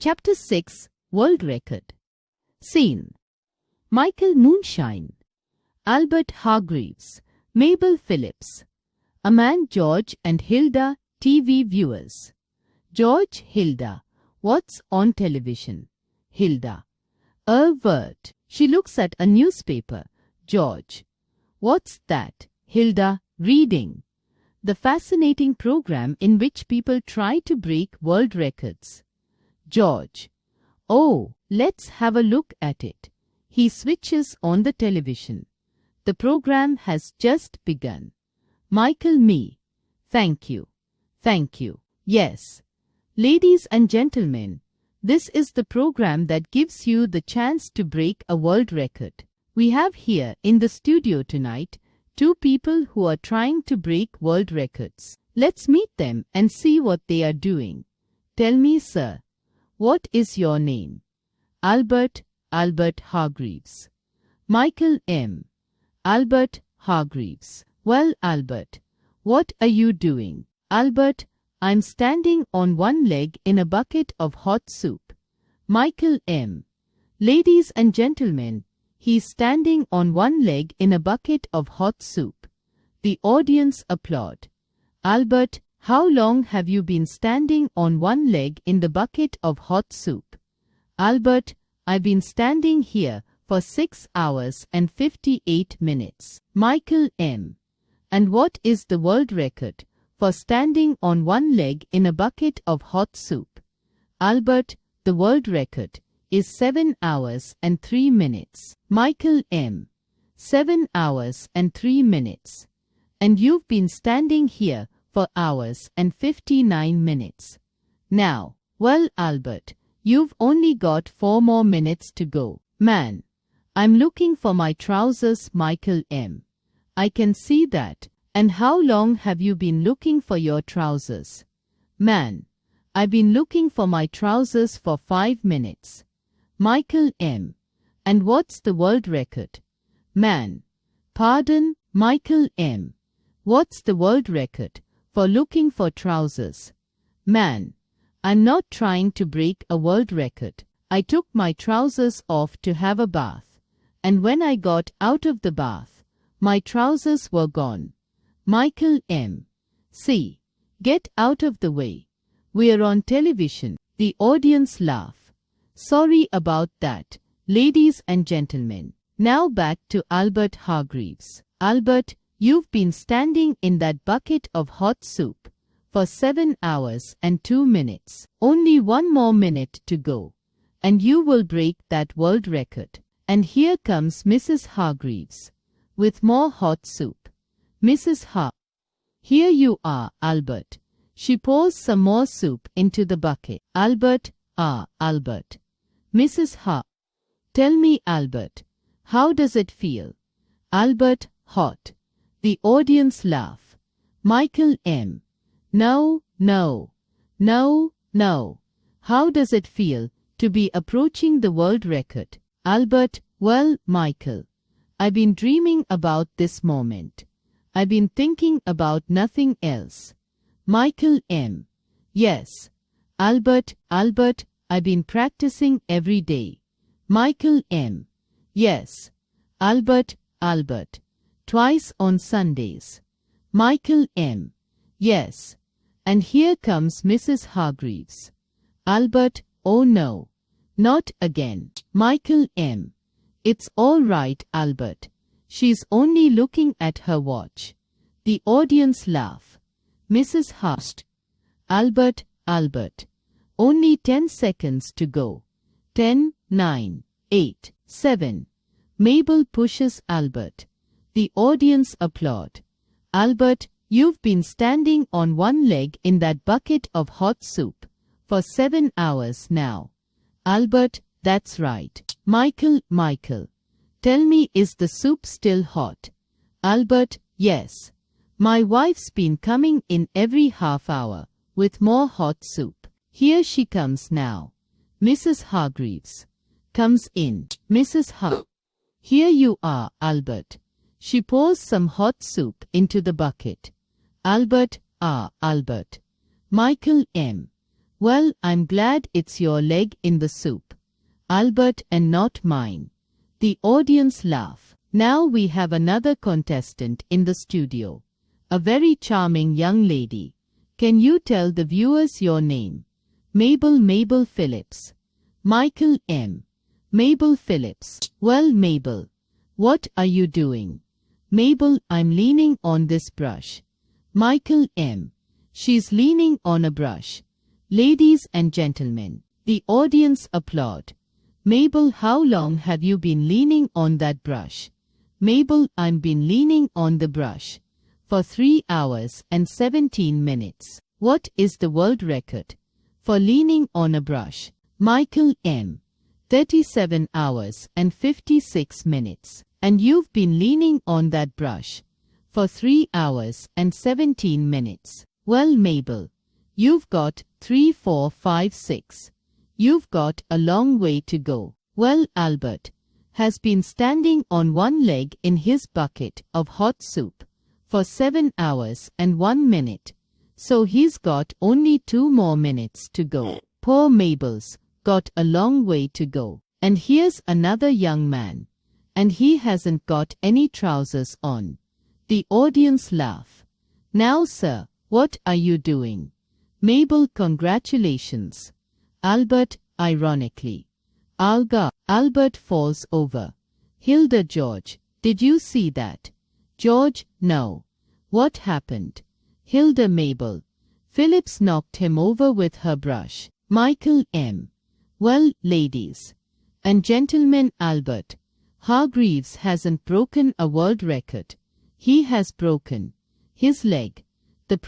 Chapter 6 World Record. Scene: Michael Moonshine, Albert Hargreaves, Mabel Phillips. A man, George and Hilda, TV viewers. George, Hilda. What's on television? Hilda. A word. She looks at a newspaper. George. What's that? Hilda. Reading. The fascinating program in which people try to break world records. George. Oh, let's have a look at it. He switches on the television. The program has just begun. Michael. Me. Thank you. Thank you. Yes. Ladies and gentlemen, this is the program that gives you the chance to break a world record. We have here in the studio tonight 2 people who are trying to break world records. Let's meet them and see what they are doing. Tell me, sir, what is your name? Albert. Albert Hargreaves. Michael. M. Albert Hargreaves. Well, Albert, what are you doing? Albert. I'm standing on one leg in a bucket of hot soup. Michael. M. Ladies and gentlemen, he's standing on one leg in a bucket of hot soup. The audience applaud. Albert. How long have you been standing on one leg in the bucket of hot soup? Albert. I've been standing here for 6 hours and 58 minutes. Michael. M. And what is the world record for standing on one leg in a bucket of hot soup? Albert. The world record is 7 hours and 3 minutes. Michael. M. 7 hours and 3 minutes. And you've been standing here for hours and 59 minutes. Now, well, Albert, you've only got 4 more minutes to go. Man. I'm looking for my trousers. Michael. M. I can see that. And how long have you been looking for your trousers? Man. I've been looking for my trousers for 5 minutes. Michael. M. And what's the world record? Man. Pardon, Michael. M. What's the world record for looking for trousers? Man. I'm not trying to break a world record. I took my trousers off to have a bath. And when I got out of the bath, my trousers were gone. Michael. M. See, get out of the way. We're on television. The audience laugh. Sorry about that, ladies and gentlemen. Now back to Albert Hargreaves. Albert, you've been standing in that bucket of hot soup for 7 hours and 2 minutes. Only 1 more minute to go, and you will break that world record. And here comes Mrs. Hargreaves with more hot soup. Mrs. Har. Here you are, Albert. She pours some more soup into the bucket. Albert. Albert. Mrs. Har. Tell me, Albert, how does it feel? Albert. Hot. The audience laugh. Michael. M. No, no, no, no. How does it feel to be approaching the world record? Albert. Well, Michael, I've been dreaming about this moment. I've been thinking about nothing else. Michael. M. Yes. Albert. Albert, I've been practicing every day. Michael. M. Yes. Albert. Albert. Twice on Sundays. Michael. M. Yes. And here comes Mrs. Hargreaves. Albert. Oh no. Not again. Michael. M. It's all right, Albert. She's only looking at her watch. The audience laugh. Mrs. Hurst. Albert. Albert. Only 10 seconds to go. 10, 9, 8, 7. Mabel pushes Albert. The audience applaud. Albert, you've been standing on one leg in that bucket of hot soup for 7 hours now. Albert. That's right. Michael. Michael. Tell me, is the soup still hot? Albert. Yes. My wife's been coming in every half hour with more hot soup. Here she comes now. Mrs. Hargreaves comes in. Mrs. Har. Here you are, Albert. She pours some hot soup into the bucket. Albert. Albert. Michael. M. Well, I'm glad it's your leg in the soup, Albert, and not mine. The audience laugh. Now we have another contestant in the studio. A very charming young lady. Can you tell the viewers your name? Mabel Phillips. Michael M. Mabel Phillips. Well, Mabel, what are you doing? Mabel, I'm leaning on this brush. Michael M. She's leaning on a brush. Ladies and gentlemen, the audience applaud. Mabel, how long have you been leaning on that brush? Mabel, I've been leaning on the brush for 3 hours and 17 minutes. What is the world record for leaning on a brush? Michael M. 37 hours and 56 minutes. And you've been leaning on that brush for 3 hours and 17 minutes. Well, Mabel, you've got 3, 4, 5, 6. You've got a long way to go. Well, Albert has been standing on one leg in his bucket of hot soup for 7 hours and 1 minute. So he's got only 2 more minutes to go. Poor Mabel's got a long way to go. And here's another young man. And he hasn't got any trousers on. The audience laugh. Now, sir, what are you doing? Mabel, congratulations. Albert, ironically. Alga. Albert falls over. Hilda, George, did you see that? George, no. What happened? Hilda, Mabel. Phillips knocked him over with her brush. Michael M. Well, ladies and gentlemen, Albert Hargreaves hasn't broken a world record. He has broken his leg. The